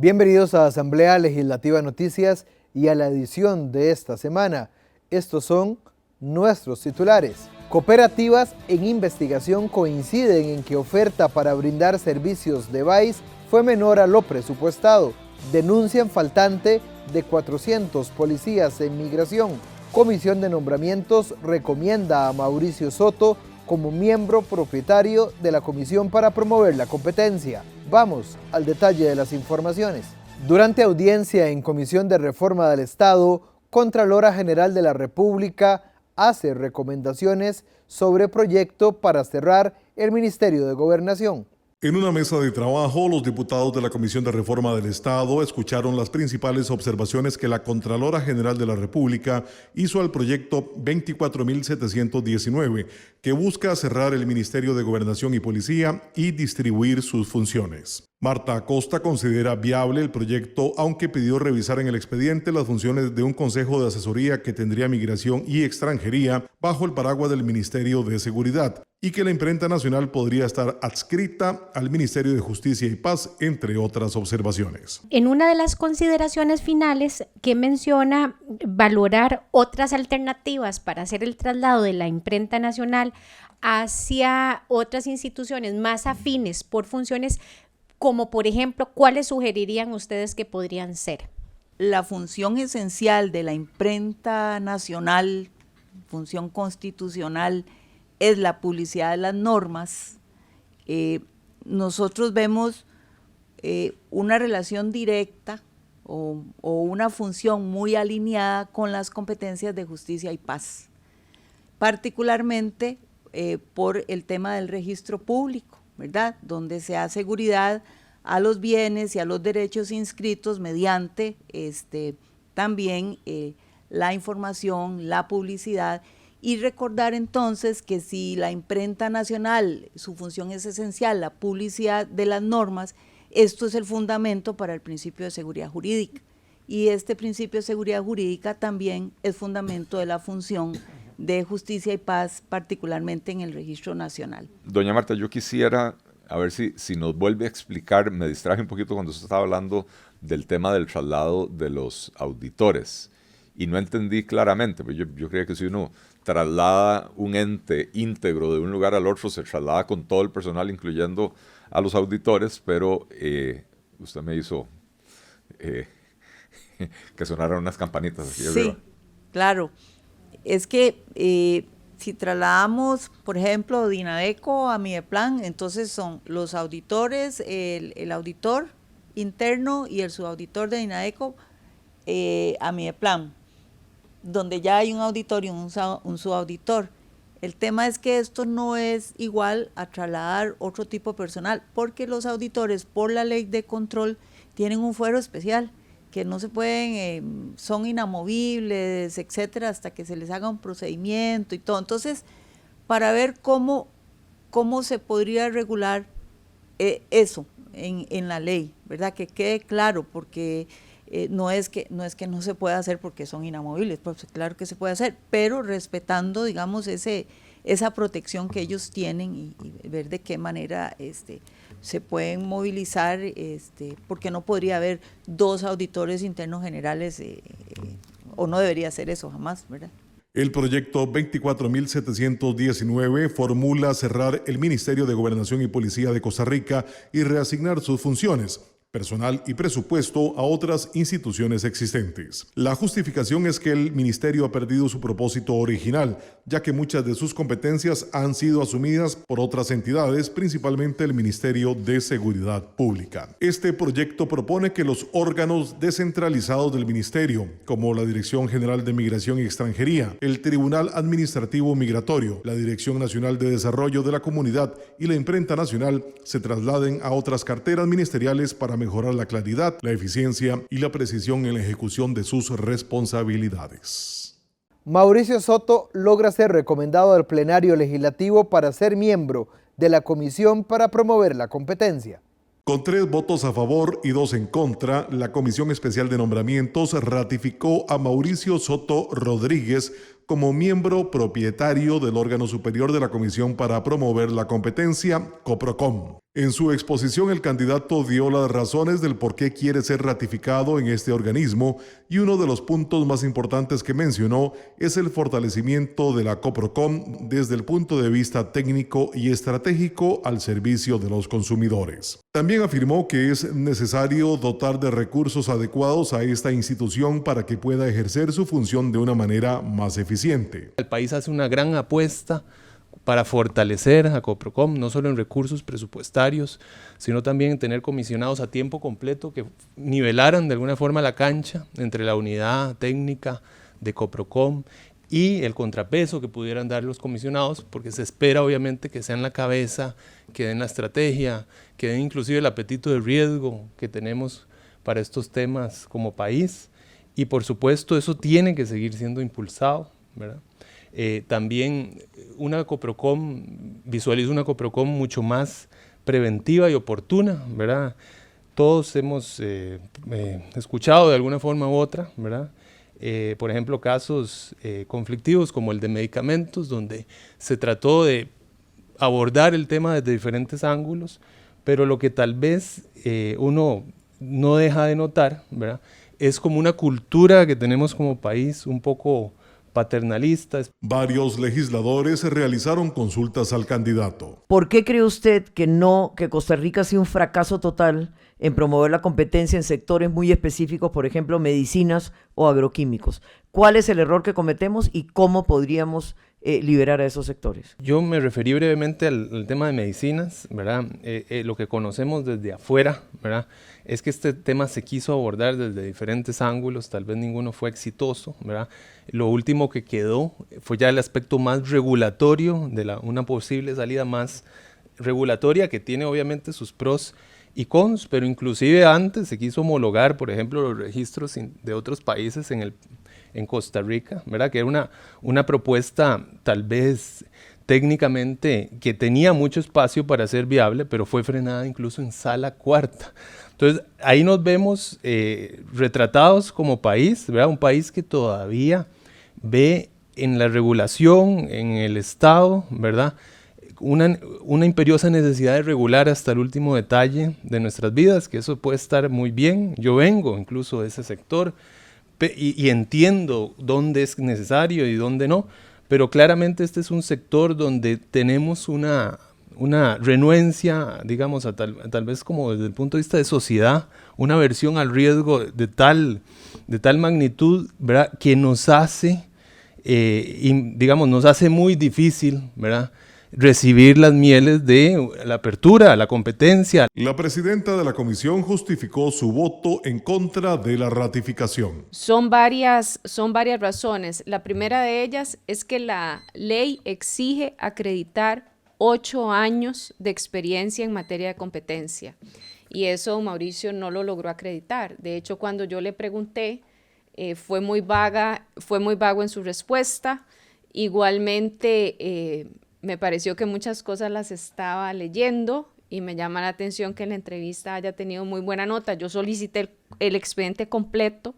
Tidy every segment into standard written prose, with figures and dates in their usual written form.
Bienvenidos a Asamblea Legislativa Noticias y a la edición de esta semana. Estos son nuestros titulares. Cooperativas en investigación coinciden en que oferta para brindar servicios de BAIS fue menor a lo presupuestado. Denuncian faltante de 400 policías en migración. Comisión de Nombramientos recomienda a Mauricio Soto como miembro propietario de la Comisión para promover la competencia. Vamos al detalle de las informaciones. Durante audiencia en Comisión de Reforma del Estado, Contralora General de la República hace recomendaciones sobre proyecto para cerrar el Ministerio de Gobernación. En una mesa de trabajo, los diputados de la Comisión de Reforma del Estado escucharon las principales observaciones que la Contralora General de la República hizo al proyecto 24.719, que busca cerrar el Ministerio de Gobernación y Policía y distribuir sus funciones. Marta Acosta considera viable el proyecto, aunque pidió revisar en el expediente las funciones de un consejo de asesoría que tendría migración y extranjería bajo el paraguas del Ministerio de Seguridad, y que la imprenta nacional podría estar adscrita al Ministerio de Justicia y Paz, entre otras observaciones. En una de las consideraciones finales que menciona valorar otras alternativas para hacer el traslado de la imprenta nacional hacia otras instituciones más afines por funciones, como por ejemplo, ¿cuáles sugerirían ustedes que podrían ser? La función esencial de la imprenta nacional, función constitucional, es la publicidad de las normas. Nosotros vemos una relación directa o una función muy alineada con las competencias de justicia y paz, particularmente por el tema del registro público, ¿verdad? Donde se da seguridad a los bienes y a los derechos inscritos mediante también la información, la publicidad. Y recordar entonces que si la imprenta nacional, su función es esencial, la publicidad de las normas, esto es el fundamento para el principio de seguridad jurídica. Y este principio de seguridad jurídica también es fundamento de la función de justicia y paz, particularmente en el registro nacional. Doña Marta, yo quisiera, a ver si nos vuelve a explicar, me distraje un poquito cuando usted estaba hablando del tema del traslado de los auditores. Y no entendí claramente, pero yo creía que si uno traslada un ente íntegro de un lugar al otro, se traslada con todo el personal, incluyendo a los auditores, pero usted me hizo que sonaran unas campanitas aquí arriba. Sí, claro. Es que si trasladamos, por ejemplo, de INADECO a Mideplan, entonces son los auditores, el auditor interno y el subauditor de INADECO a Mideplan, donde ya hay un auditor y un subauditor. El tema es que esto no es igual a trasladar otro tipo de personal, porque los auditores, por la ley de control, tienen un fuero especial, que no se pueden, son inamovibles, etcétera, hasta que se les haga un procedimiento y todo. Entonces, para ver cómo se podría regular eso en la ley, ¿verdad? Que quede claro, porque no es que no se pueda hacer porque son inamovibles, pues claro que se puede hacer, pero respetando, digamos, esa protección que ellos tienen y ver de qué manera se pueden movilizar, porque no podría haber dos auditores internos generales, o no debería ser eso jamás, ¿verdad? El proyecto 24.719 formula cerrar el Ministerio de Gobernación y Policía de Costa Rica y reasignar sus funciones, personal y presupuesto a otras instituciones existentes. La justificación es que el ministerio ha perdido su propósito original, ya que muchas de sus competencias han sido asumidas por otras entidades, principalmente el Ministerio de Seguridad Pública. Este proyecto propone que los órganos descentralizados del ministerio, como la Dirección General de Migración y Extranjería, el Tribunal Administrativo Migratorio, la Dirección Nacional de Desarrollo de la Comunidad y la Imprenta Nacional, se trasladen a otras carteras ministeriales para mejorar la claridad, la eficiencia y la precisión en la ejecución de sus responsabilidades. Mauricio Soto logra ser recomendado al plenario legislativo para ser miembro de la Comisión para promover la competencia. Con 3 votos a favor y 2 en contra, la Comisión Especial de Nombramientos ratificó a Mauricio Soto Rodríguez como miembro propietario del órgano superior de la Comisión para Promover la Competencia, COPROCOM. En su exposición, el candidato dio las razones del por qué quiere ser ratificado en este organismo y uno de los puntos más importantes que mencionó es el fortalecimiento de la COPROCOM desde el punto de vista técnico y estratégico al servicio de los consumidores. También afirmó que es necesario dotar de recursos adecuados a esta institución para que pueda ejercer su función de una manera más eficiente. El país hace una gran apuesta para fortalecer a COPROCOM, no solo en recursos presupuestarios, sino también en tener comisionados a tiempo completo que nivelaran de alguna forma la cancha entre la unidad técnica de COPROCOM y el contrapeso que pudieran dar los comisionados, porque se espera obviamente que sean la cabeza, que den la estrategia, que den inclusive el apetito de riesgo que tenemos para estos temas como país, y por supuesto eso tiene que seguir siendo impulsado, ¿verdad? También una COPROCOM, visualizo una COPROCOM mucho más preventiva y oportuna, ¿verdad? Todos hemos escuchado de alguna forma u otra, ¿verdad? Por ejemplo, casos conflictivos como el de medicamentos, donde se trató de abordar el tema desde diferentes ángulos, pero lo que tal vez uno no deja de notar, ¿verdad?, es como una cultura que tenemos como país un poco paternalistas. Varios legisladores realizaron consultas al candidato. ¿Por qué cree usted que Costa Rica ha sido un fracaso total en promover la competencia en sectores muy específicos, por ejemplo, medicinas o agroquímicos? ¿Cuál es el error que cometemos y cómo podríamos liberar a esos sectores? Yo me referí brevemente al tema de medicinas, ¿verdad? Lo que conocemos desde afuera, ¿verdad?, es que este tema se quiso abordar desde diferentes ángulos, tal vez ninguno fue exitoso, ¿verdad? Lo último que quedó fue ya el aspecto más regulatorio de una posible salida más regulatoria, que tiene obviamente sus pros y cons, pero inclusive antes se quiso homologar, por ejemplo, los registros de otros países en Costa Rica, ¿verdad?, que era una propuesta tal vez técnicamente que tenía mucho espacio para ser viable, pero fue frenada incluso en sala cuarta. Entonces, ahí nos vemos retratados como país, ¿verdad?, un país que todavía ve en la regulación, en el Estado, ¿verdad?, una imperiosa necesidad de regular hasta el último detalle de nuestras vidas, que eso puede estar muy bien. Yo vengo incluso de ese sector y entiendo dónde es necesario y dónde no, pero claramente este es un sector donde tenemos una renuencia, digamos, tal vez como desde el punto de vista de sociedad, una aversión al riesgo de tal magnitud, ¿verdad?, que nos hace, nos hace muy difícil, ¿verdad?, recibir las mieles de la apertura, la competencia. La presidenta de la comisión justificó su voto en contra de la ratificación. Son varias razones. La primera de ellas es que la ley exige acreditar 8 años de experiencia en materia de competencia. Y eso Mauricio no lo logró acreditar. De hecho, cuando yo le pregunté, fue muy vago en su respuesta. Igualmente, me pareció que muchas cosas las estaba leyendo y me llama la atención que en la entrevista haya tenido muy buena nota. Yo solicité el expediente completo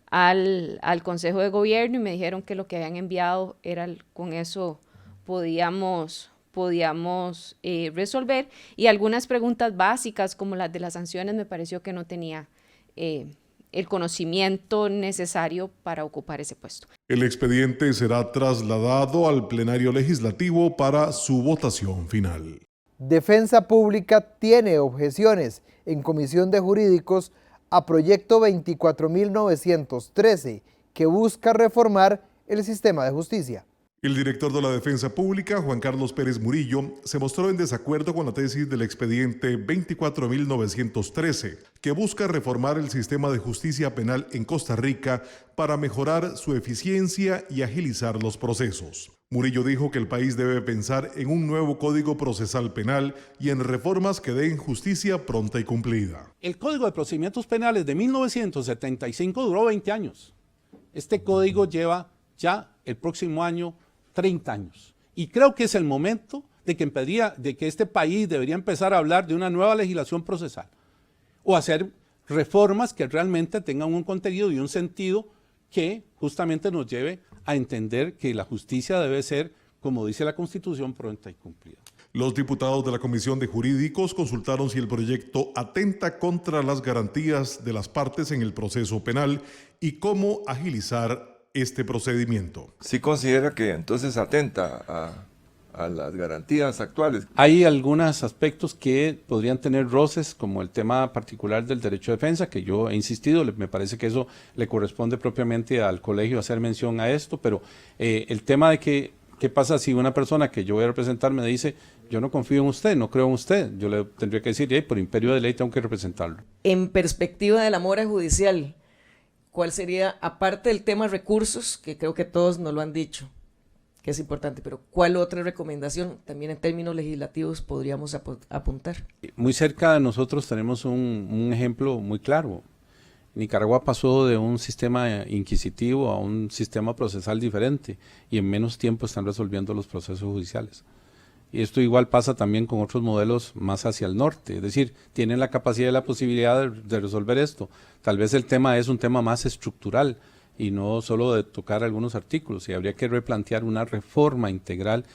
al Consejo de Gobierno y me dijeron que lo que habían enviado era con eso podíamos resolver, y algunas preguntas básicas como las de las sanciones me pareció que no tenía el conocimiento necesario para ocupar ese puesto. El expediente será trasladado al plenario legislativo para su votación final. Defensa Pública tiene objeciones en Comisión de Jurídicos a proyecto 24.913 que busca reformar el sistema de justicia. El director de la Defensa Pública, Juan Carlos Pérez Murillo, se mostró en desacuerdo con la tesis del expediente 24.913, que busca reformar el sistema de justicia penal en Costa Rica para mejorar su eficiencia y agilizar los procesos. Murillo dijo que el país debe pensar en un nuevo Código Procesal Penal y en reformas que den justicia pronta y cumplida. El Código de Procedimientos Penales de 1975 duró 20 años. Este código lleva ya el próximo año 30 años. Y creo que es el momento de que este país debería empezar a hablar de una nueva legislación procesal o hacer reformas que realmente tengan un contenido y un sentido que justamente nos lleve a entender que la justicia debe ser, como dice la Constitución, pronta y cumplida. Los diputados de la Comisión de Jurídicos consultaron si el proyecto atenta contra las garantías de las partes en el proceso penal y cómo agilizar este procedimiento. ¿Sí considera que entonces atenta a las garantías actuales? Hay algunos aspectos que podrían tener roces, como el tema particular del derecho de defensa, que yo he insistido, me parece que eso le corresponde propiamente al colegio hacer mención a esto, pero el tema de qué pasa si una persona que yo voy a representar me dice, yo no confío en usted, no creo en usted, yo le tendría que decir, por imperio de ley tengo que representarlo. En perspectiva de la mora judicial, ¿cuál sería, aparte del tema recursos, que creo que todos nos lo han dicho, que es importante, pero cuál otra recomendación también en términos legislativos podríamos apuntar? Muy cerca de nosotros tenemos un ejemplo muy claro. Nicaragua pasó de un sistema inquisitivo a un sistema procesal diferente y en menos tiempo están resolviendo los procesos judiciales. Y esto igual pasa también con otros modelos más hacia el norte, es decir, tienen la capacidad y la posibilidad de resolver esto. Tal vez el tema es un tema más estructural y no solo de tocar algunos artículos, y habría que replantear una reforma integral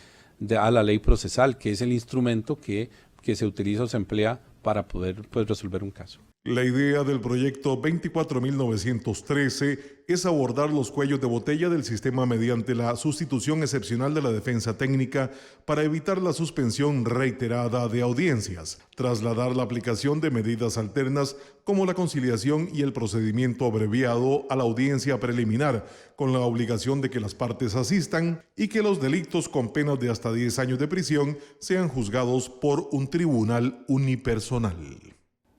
a la ley procesal, que es el instrumento que se utiliza o se emplea para poder resolver un caso. La idea del proyecto 24.913 es abordar los cuellos de botella del sistema mediante la sustitución excepcional de la defensa técnica para evitar la suspensión reiterada de audiencias, trasladar la aplicación de medidas alternas como la conciliación y el procedimiento abreviado a la audiencia preliminar, con la obligación de que las partes asistan y que los delitos con penas de hasta 10 años de prisión sean juzgados por un tribunal unipersonal.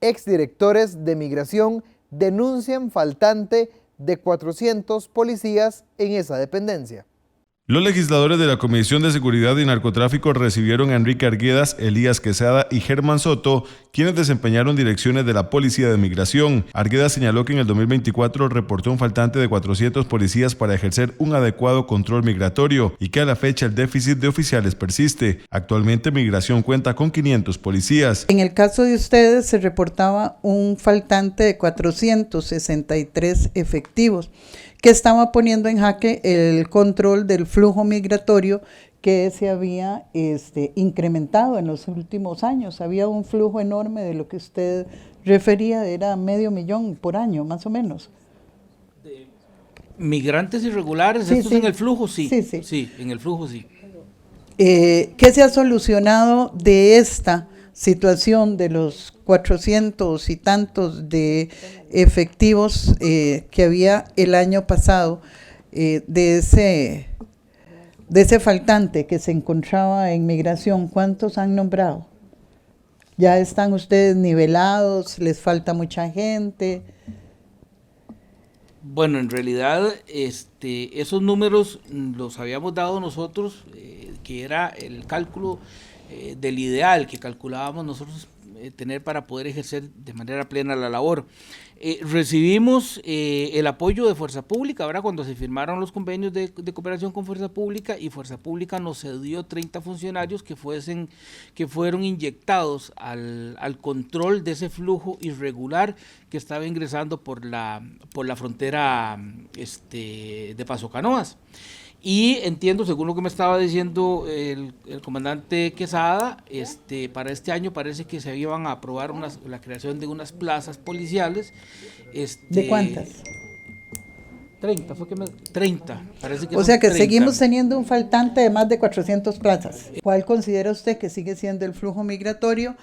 Exdirectores de Migración denuncian faltante de 400 policías en esa dependencia. Los legisladores de la Comisión de Seguridad y Narcotráfico recibieron a Enrique Arguedas, Elías Quesada y Germán Soto, quienes desempeñaron direcciones de la Policía de Migración. Arguedas señaló que en el 2024 reportó un faltante de 400 policías para ejercer un adecuado control migratorio y que a la fecha el déficit de oficiales persiste. Actualmente Migración cuenta con 500 policías. En el caso de ustedes se reportaba un faltante de 463 efectivos, que estaba poniendo en jaque el control del flujo migratorio que se había incrementado en los últimos años. Había un flujo enorme de lo que usted refería, era 500,000 por año, más o menos. De migrantes irregulares, sí, ¿estos sí. En el flujo? Sí, sí. Sí, en el flujo sí. ¿Qué se ha solucionado de esta situación de los 400 y tantos de efectivos que había el año pasado, de ese faltante que se encontraba en Migración? ¿Cuántos han nombrado? ¿Ya están ustedes nivelados? ¿Les falta mucha gente? Bueno, en realidad esos números los habíamos dado nosotros, que era el cálculo del ideal que calculábamos nosotros tener para poder ejercer de manera plena la labor. Recibimos el apoyo de Fuerza Pública, ¿verdad? Cuando se firmaron los convenios de cooperación con Fuerza Pública, y Fuerza Pública nos cedió 30 funcionarios que fueron inyectados al control de ese flujo irregular que estaba ingresando por la frontera de Paso Canoas. Y entiendo, según lo que me estaba diciendo el comandante Quesada, para este año parece que se iban a aprobar la creación de unas plazas policiales. ¿De cuántas? 30, 30. Parece que o sea que 30. Seguimos teniendo un faltante de más de 400 plazas. ¿Cuál considera usted que sigue siendo el flujo migratorio?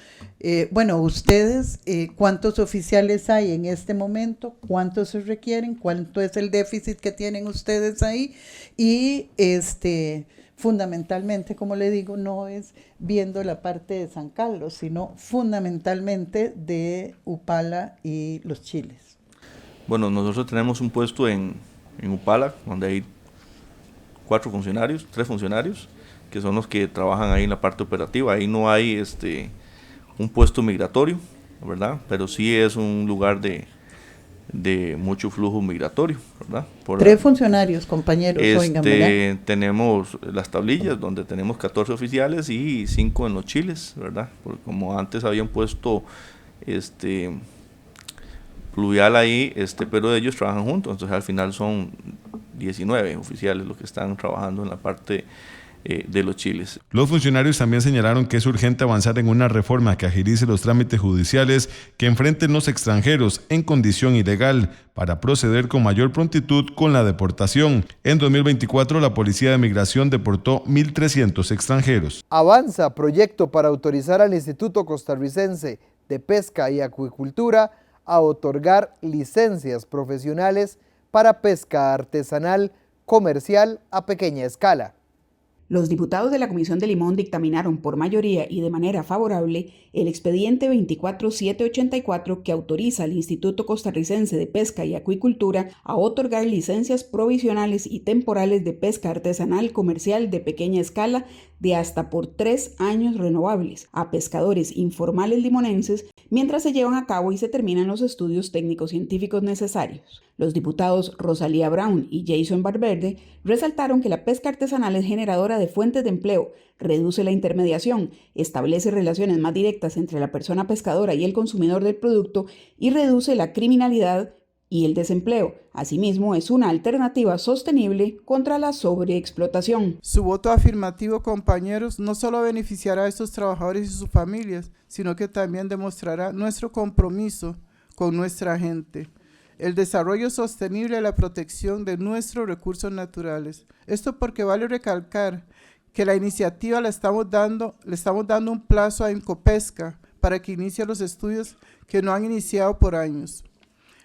Bueno, ustedes, ¿cuántos oficiales hay en este momento? ¿Cuántos se requieren? ¿Cuánto es el déficit que tienen ustedes ahí? Y fundamentalmente, como le digo, no es viendo la parte de San Carlos, sino fundamentalmente de Upala y Los Chiles. Bueno, nosotros tenemos un puesto en Upala, donde hay 3 funcionarios, que son los que trabajan ahí en la parte operativa. Ahí no hay un puesto migratorio, ¿verdad? Pero sí es un lugar de mucho flujo migratorio, ¿verdad? 3 funcionarios, compañeros, oigan, ¿verdad? Tenemos las tablillas, donde tenemos 14 oficiales y 5 en Los Chiles, ¿verdad? Porque como antes había un puesto pluvial ahí, pero ellos trabajan juntos, entonces al final son 19 oficiales los que están trabajando en la parte de los chiles. Los funcionarios también señalaron que es urgente avanzar en una reforma que agilice los trámites judiciales que enfrenten los extranjeros en condición ilegal para proceder con mayor prontitud con la deportación. En 2024, la Policía de Migración deportó 1.300 extranjeros. Avanza proyecto para autorizar al Instituto Costarricense de Pesca y Acuicultura a otorgar licencias profesionales para pesca artesanal comercial a pequeña escala. Los diputados de la Comisión de Limón dictaminaron por mayoría y de manera favorable el expediente 24784 que autoriza al Instituto Costarricense de Pesca y Acuicultura a otorgar licencias provisionales y temporales de pesca artesanal comercial de pequeña escala de hasta por 3 años renovables a pescadores informales limonenses mientras se llevan a cabo y se terminan los estudios técnicos científicos necesarios. Los diputados Rosalía Brown y Jason Valverde resaltaron que la pesca artesanal es generadora de fuentes de empleo, reduce la intermediación, establece relaciones más directas entre la persona pescadora y el consumidor del producto y reduce la criminalidad y el desempleo. Asimismo, es una alternativa sostenible contra la sobreexplotación. Su voto afirmativo, compañeros, no solo beneficiará a estos trabajadores y sus familias, sino que también demostrará nuestro compromiso con nuestra gente, el desarrollo sostenible y la protección de nuestros recursos naturales. Esto porque vale recalcar que la iniciativa le estamos dando un plazo a Incopesca para que inicie los estudios que no han iniciado por años.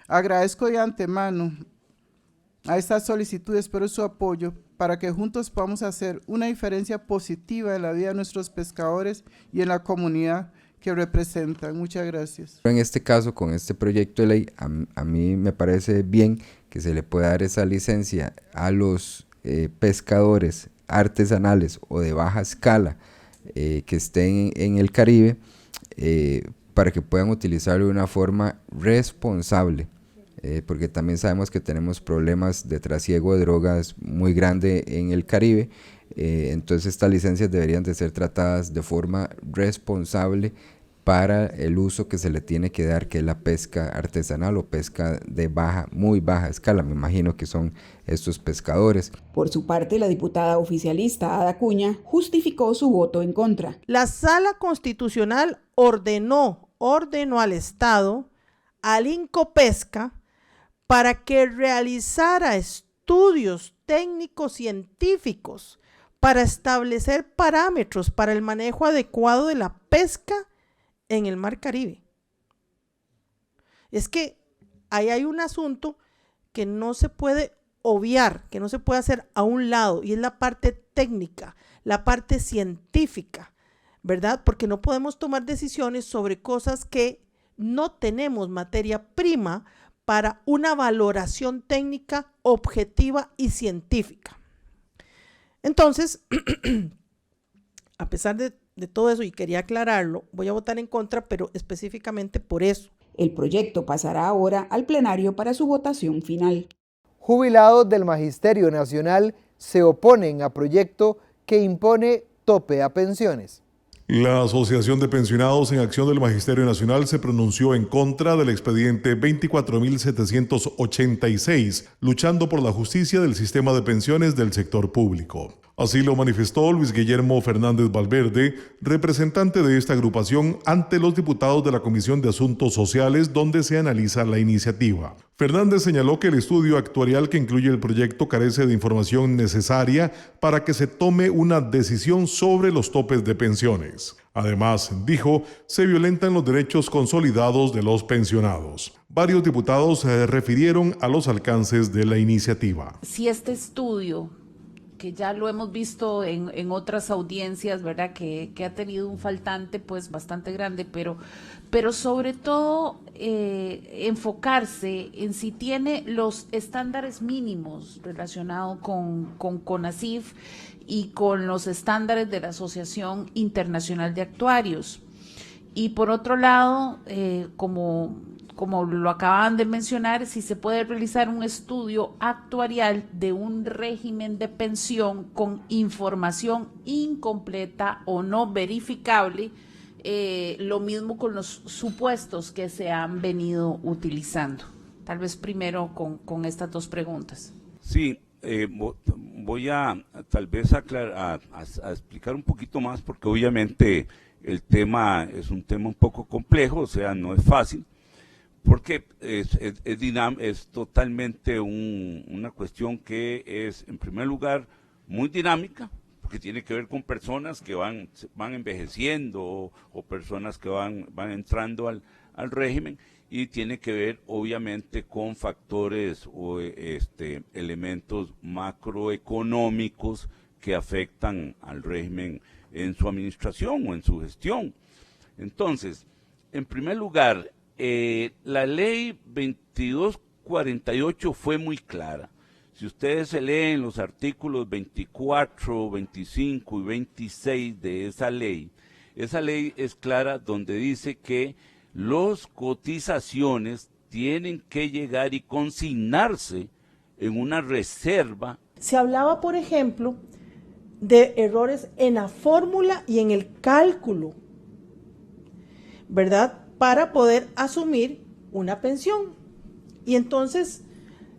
Agradezco de antemano a estas solicitudes, espero su apoyo para que juntos podamos hacer una diferencia positiva en la vida de nuestros pescadores y en la comunidad que representan. Muchas gracias. En este caso, con este proyecto de ley, a mí me parece bien que se le pueda dar esa licencia a los pescadores artesanales o de baja escala que estén en el Caribe para que puedan utilizarlo de una forma responsable. Porque también sabemos que tenemos problemas de trasiego de drogas muy grande en el Caribe, entonces estas licencias deberían de ser tratadas de forma responsable para el uso que se le tiene que dar, que es la pesca artesanal o pesca de muy baja escala, me imagino que son estos pescadores. Por su parte, la diputada oficialista Ada Cuña justificó su voto en contra. La Sala Constitucional ordenó al Estado, al Incopesca, para que realizara estudios técnicos científicos para establecer parámetros para el manejo adecuado de la pesca en el Mar Caribe. Es que ahí hay un asunto que no se puede obviar, que no se puede hacer a un lado, y es la parte técnica, la parte científica, ¿verdad? Porque no podemos tomar decisiones sobre cosas que no tenemos materia prima para una valoración técnica objetiva y científica. Entonces, a pesar de todo eso, y quería aclararlo, voy a votar en contra, pero específicamente por eso. El proyecto pasará ahora al plenario para su votación final. Jubilados del Magisterio Nacional se oponen a proyecto que impone tope a pensiones. La Asociación de Pensionados en Acción del Magisterio Nacional se pronunció en contra del expediente 24.786, luchando por la justicia del sistema de pensiones del sector público. Así lo manifestó Luis Guillermo Fernández Valverde, representante de esta agrupación ante los diputados de la Comisión de Asuntos Sociales, donde se analiza la iniciativa. Fernández señaló que el estudio actuarial que incluye el proyecto carece de información necesaria para que se tome una decisión sobre los topes de pensiones. Además, dijo, se violentan los derechos consolidados de los pensionados. Varios diputados se refirieron a los alcances de la iniciativa. Si este estudio, que ya lo hemos visto en otras audiencias, ¿verdad? Que ha tenido un faltante pues bastante grande, pero sobre todo enfocarse en si tiene los estándares mínimos relacionados con CONACYF y con los estándares de la Asociación Internacional de Actuarios. Y por otro lado, como lo acaban de mencionar, si se puede realizar un estudio actuarial de un régimen de pensión con información incompleta o no verificable, lo mismo con los supuestos que se han venido utilizando. Tal vez primero con estas dos preguntas. Sí, voy a tal vez a explicar un poquito más, porque obviamente el tema es un tema un poco complejo, o sea, no es fácil, porque es totalmente una cuestión que es, en primer lugar, muy dinámica, porque tiene que ver con personas que van envejeciendo o personas que van entrando al régimen, y tiene que ver obviamente con factores o elementos macroeconómicos que afectan al régimen en su administración o en su gestión. Entonces, en primer lugar, la ley 2248 fue muy clara. Si ustedes se leen los artículos 24, 25 y 26 de esa ley es clara, donde dice que las cotizaciones tienen que llegar y consignarse en una reserva. Se hablaba, por ejemplo, de errores en la fórmula y en el cálculo, ¿verdad?, para poder asumir una pensión. Y entonces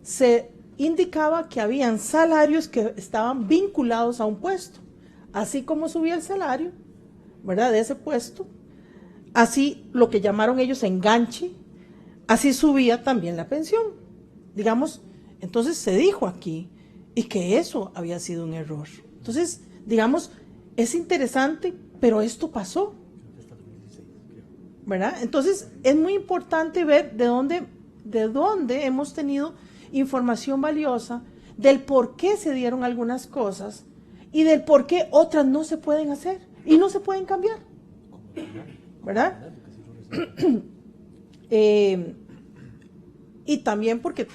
se indicaba que habían salarios que estaban vinculados a un puesto. Así como subía el salario, ¿verdad?, de ese puesto, así lo que llamaron ellos enganche, así subía también la pensión. Digamos, entonces se dijo aquí, y que eso había sido un error. Entonces, digamos, es interesante, pero esto pasó, ¿verdad? Entonces, es muy importante ver de dónde hemos tenido información valiosa, del por qué se dieron algunas cosas y del por qué otras no se pueden hacer y no se pueden cambiar, ¿verdad? Y también porque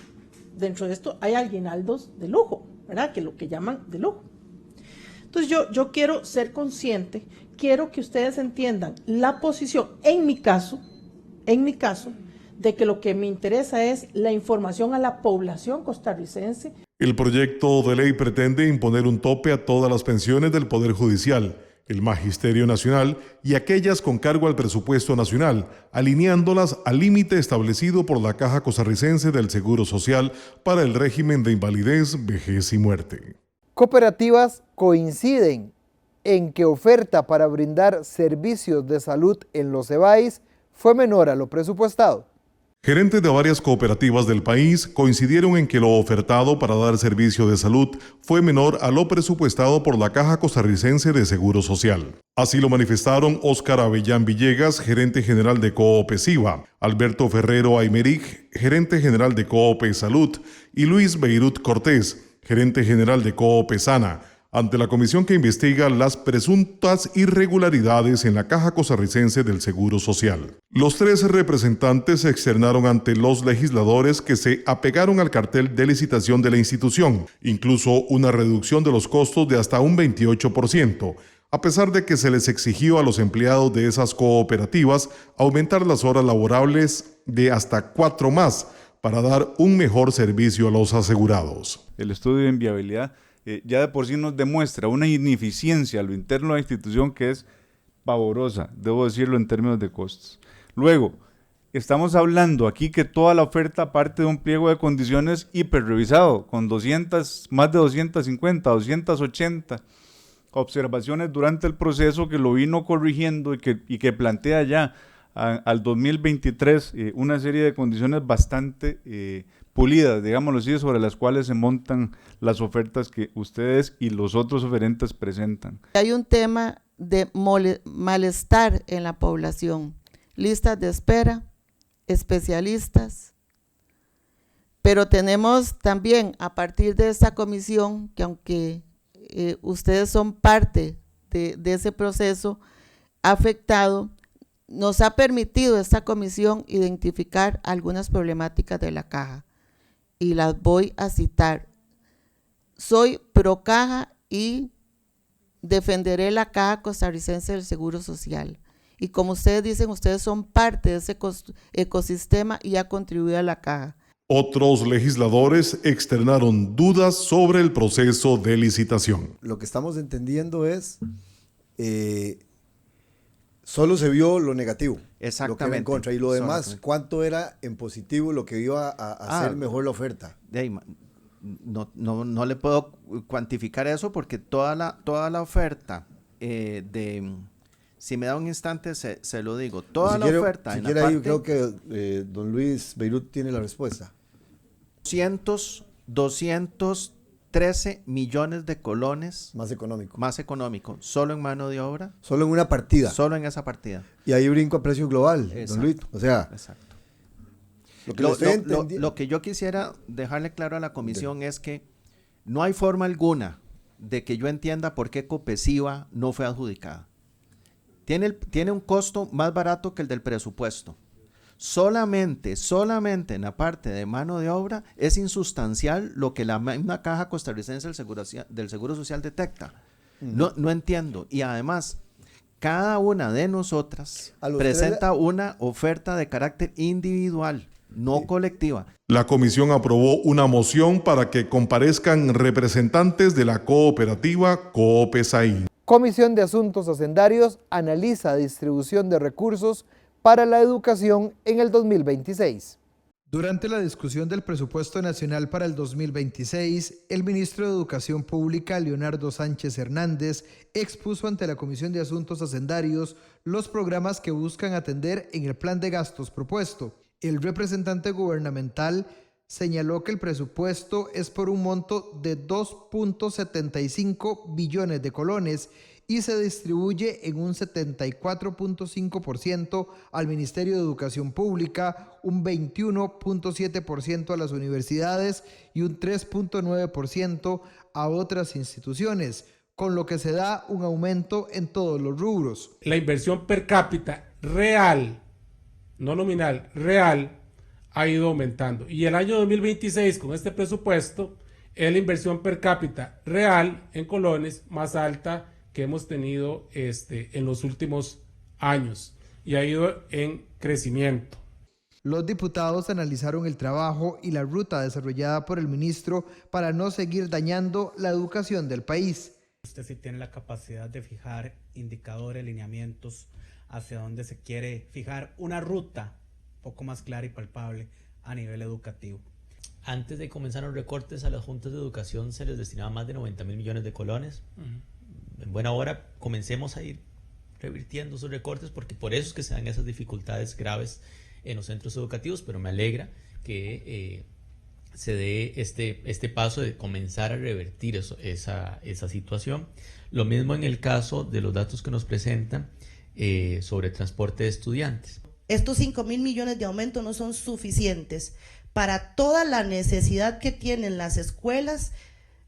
dentro de esto hay aguinaldos de lujo, ¿verdad?, que lo que llaman de lujo. Entonces yo quiero ser consciente, quiero que ustedes entiendan la posición, en mi caso, de que lo que me interesa es la información a la población costarricense. El proyecto de ley pretende imponer un tope a todas las pensiones del Poder Judicial, el Magisterio Nacional y aquellas con cargo al presupuesto nacional, alineándolas al límite establecido por la Caja Costarricense del Seguro Social para el régimen de invalidez, vejez y muerte. Cooperativas coinciden en que oferta para brindar servicios de salud en los EBAIS fue menor a lo presupuestado. Gerentes de varias cooperativas del país coincidieron en que lo ofertado para dar servicio de salud fue menor a lo presupuestado por la Caja Costarricense de Seguro Social. Así lo manifestaron Óscar Avellán Villegas, gerente general de Coopesiva, Alberto Ferrero Aymerich, gerente general de Coope Salud, y Luis Beirut Cortés, gerente general de Coopesana, ante la comisión que investiga las presuntas irregularidades en la Caja Costarricense del Seguro Social. Los tres representantes externaron ante los legisladores que se apegaron al cartel de licitación de la institución, incluso una reducción de los costos de hasta un 28%, a pesar de que se les exigió a los empleados de esas cooperativas aumentar las horas laborables de hasta 4 más para dar un mejor servicio a los asegurados. El estudio de inviabilidad ya de por sí nos demuestra una ineficiencia a lo interno de la institución que es pavorosa, debo decirlo, en términos de costos. Luego, estamos hablando aquí que toda la oferta parte de un pliego de condiciones hiperrevisado, con más de 250, 280 observaciones durante el proceso, que lo vino corrigiendo y que plantea ya al 2023 una serie de condiciones bastante pulidas, digámoslo así, sobre las cuales se montan las ofertas que ustedes y los otros oferentes presentan. Hay un tema de malestar en la población, listas de espera, especialistas, pero tenemos también, a partir de esta comisión, que aunque ustedes son parte de ese proceso afectado, nos ha permitido esta comisión identificar algunas problemáticas de la caja y las voy a citar. Soy pro caja y defenderé la Caja Costarricense del Seguro Social. Y como ustedes dicen, ustedes son parte de ese ecosistema y ha contribuido a la caja. Otros legisladores externaron dudas sobre el proceso de licitación. Lo que estamos entendiendo es solo se vio lo negativo, exactamente, lo que era en contra, y lo demás, ¿cuánto era en positivo lo que iba a hacer mejor la oferta? no le puedo cuantificar eso porque toda la oferta si me da un instante se lo digo, toda la oferta en la parte, yo creo que don Luis Beirut tiene la respuesta. 213 millones de colones más económico, solo en mano de obra, solo en una partida, solo en esa partida, y ahí brinco a precio global. Exacto, don Luis, o sea, exacto. Lo que yo quisiera dejarle claro a la comisión es que no hay forma alguna de que yo entienda por qué Copesiva no fue adjudicada. Tiene un costo más barato que el del presupuesto. Solamente en la parte de mano de obra es insustancial lo que la misma Caja Costarricense del Seguro Social detecta. No entiendo. Y además, cada una de nosotras presenta una oferta de carácter individual, no colectiva. La comisión aprobó una moción para que comparezcan representantes de la cooperativa Coopesaí. Comisión de Asuntos Hacendarios analiza distribución de recursos para la educación en el 2026. Durante la discusión del presupuesto nacional para el 2026, el ministro de Educación Pública, Leonardo Sánchez Hernández, expuso ante la Comisión de Asuntos Hacendarios los programas que buscan atender en el plan de gastos propuesto. El representante gubernamental señaló que el presupuesto es por un monto de 2.75 billones de colones y se distribuye en un 74.5% al Ministerio de Educación Pública, un 21.7% a las universidades y un 3.9% a otras instituciones, con lo que se da un aumento en todos los rubros. La inversión per cápita real, no nominal, real, ha ido aumentando. Y el año 2026, con este presupuesto, es la inversión per cápita real en colones más alta que hemos tenido en los últimos años y ha ido en crecimiento. Los diputados analizaron el trabajo y la ruta desarrollada por el ministro para no seguir dañando la educación del país. Usted sí tiene la capacidad de fijar indicadores, lineamientos hacia dónde se quiere fijar una ruta un poco más clara y palpable a nivel educativo. Antes de comenzar los recortes a las juntas de educación se les destinaba más de 90.000 millones de colones. En buena hora comencemos a ir revirtiendo esos recortes porque por eso es que se dan esas dificultades graves en los centros educativos, pero me alegra que se dé este paso de comenzar a revertir esa situación. Lo mismo en el caso de los datos que nos presentan sobre transporte de estudiantes. Estos 5.000 millones de aumento no son suficientes para toda la necesidad que tienen las escuelas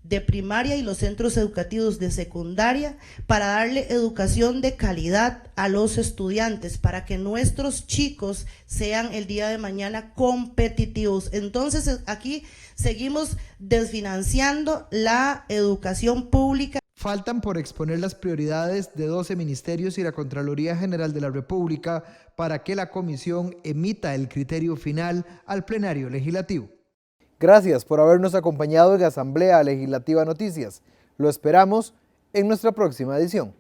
de primaria y los centros educativos de secundaria para darle educación de calidad a los estudiantes, para que nuestros chicos sean el día de mañana competitivos. Entonces aquí seguimos desfinanciando la educación pública. Faltan por exponer las prioridades de 12 ministerios y la Contraloría General de la República para que la comisión emita el criterio final al plenario legislativo. Gracias por habernos acompañado en Asamblea Legislativa Noticias. Lo esperamos en nuestra próxima edición.